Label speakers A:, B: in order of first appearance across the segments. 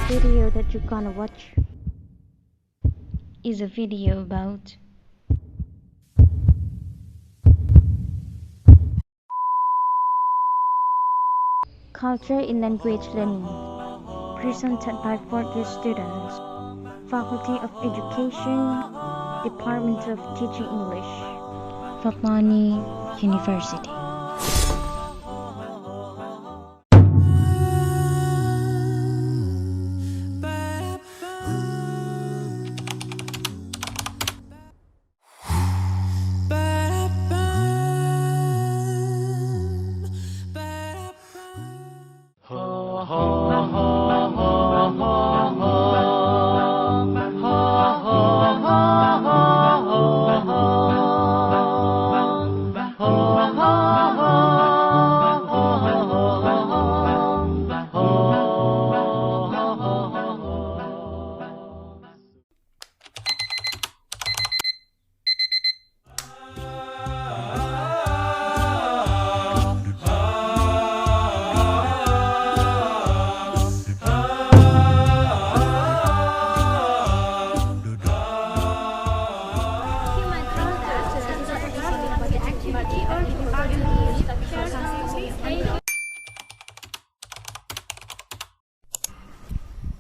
A: Video that you're gonna watch is a video about culture in language learning, presented by fourth year students, Faculty of Education, Department of Teaching English, Fatmani University.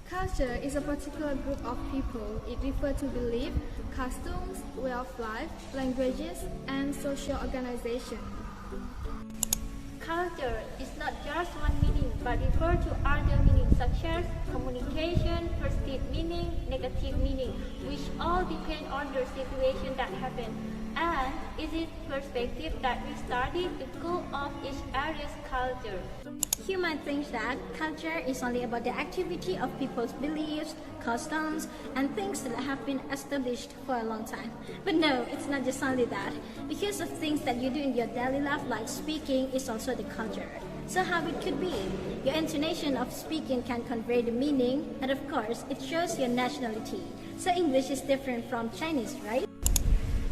B: Culture is a particular group of people. It refers to belief, customs, way of life, languages, and social organization.
C: Culture is not just one meaning, but refers to other meanings such as communication, positive meaning, negative meaning, which all depend on the situation that happened. And it is perspective that we study the goal of each area's culture.
D: Human thinks that culture is only about the activity of people's beliefs, customs, and things that have been established for a long time. But no, it's not just only that. Because of things that you do in your daily life, like speaking, is also the culture. So how it could be? Your intonation of speaking can convey the meaning, and of course, it shows your nationality. So English is different from Chinese, right?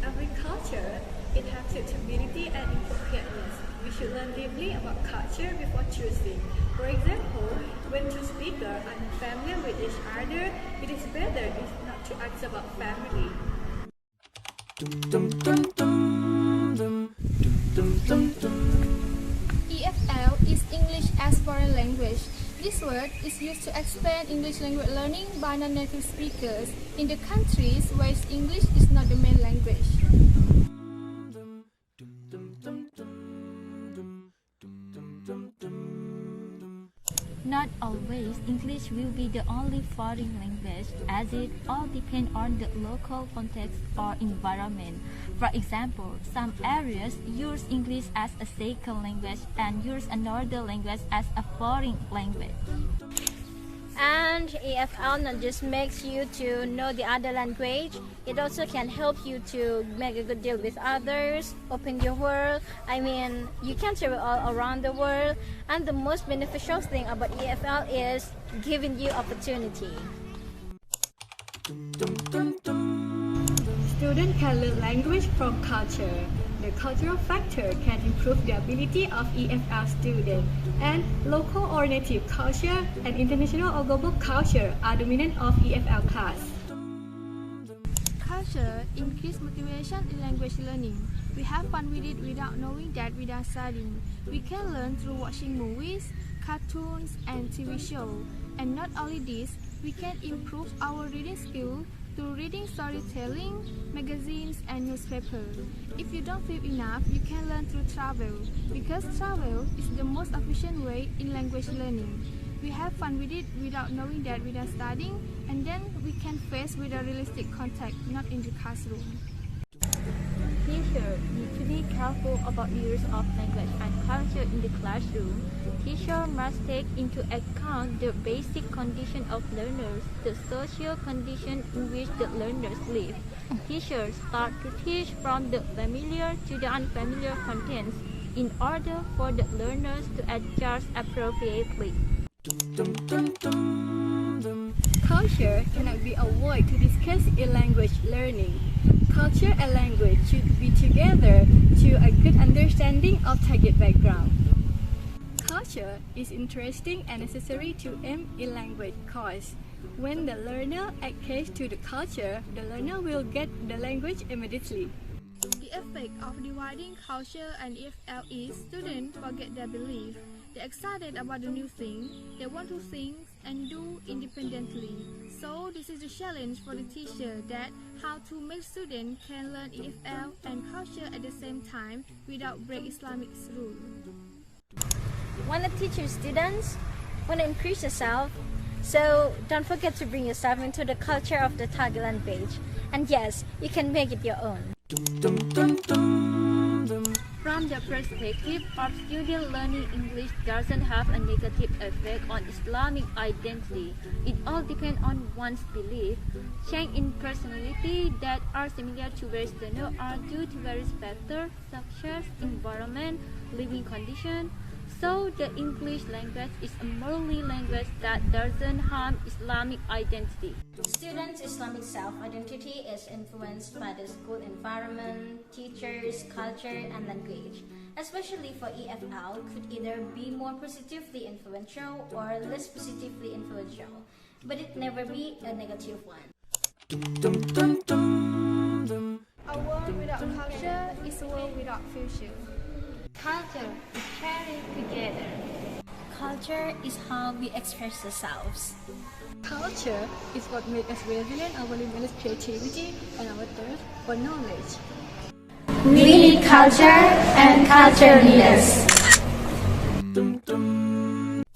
E: Every culture, it has suitability and appropriateness. We should learn deeply about culture before choosing. For example, when two speakers are familiar with each other, it is better not to ask about family.
B: EFL is English as foreign language. This word is used to explain English language learning by non-native speakers in the countries where English is not the main language.
C: Not always English will be the only foreign language, as it all depends on the local context or environment. For example, some areas use English as a second language and use another language as a foreign language.
D: And EFL not just makes you to know the other language, it also can help you to make a good deal with others, open your world. I mean, you can travel all around the world, and the most beneficial thing about EFL is giving you opportunity.
E: Students can learn language from culture. The cultural factor can improve the ability of EFL students, and local or native culture and international or global culture are dominant of EFL class.
B: Culture increases motivation in language learning. We have fun with it without knowing that without studying. We can learn through watching movies, cartoons, and TV shows. And not only this, we can improve our reading skill through reading storytelling, magazines, and newspapers. If you don't feel enough, you can learn through travel, because travel is the most efficient way in language learning. We have fun with it without knowing that without studying, and then we can face with a realistic contact, not in the classroom.
C: Teachers need to be careful about the use of language and culture in the classroom. Teachers must take into account the basic condition of learners, the social condition in which the learners live. Teachers start to teach from the familiar to the unfamiliar contents in order for the learners to adjust appropriately.
E: Culture cannot be avoided to discuss in language learning. Culture and language should be together to a good understanding of target background. culture is interesting and necessary to aim in language course. When the learner adheres to the culture, the learner will get the language immediately.
B: The effect of dividing culture and EFL is students forget their belief. They're excited about the new thing. They want to think and do independently. So this is the challenge for the teacher, that how to make students can learn EFL and culture at the same time without break Islamic rule.
D: Want to teach your students? Want to increase yourself? So don't forget to bring yourself into the culture of the Thailand page. And yes, you can make it your own.
C: From the perspective of student learning, English doesn't have a negative effect on Islamic identity. It all depends on one's belief. Change in personality that are similar to Westerners are due to various factors such as environment, living conditions. So the English language is a morally language that doesn't harm Islamic identity.
D: Students' Islamic self-identity is influenced by the school environment, teachers, culture, and language. Especially for EFL, could either be more positively influential or less positively influential, but it never be a negative one.
B: A world without culture is a world without future.
C: Culture is sharing together.
D: Culture is how we express ourselves.
E: Culture is what makes us resilient, our limitless creativity, and our thirst for knowledge.
D: We need culture and culture leaders.
F: Dum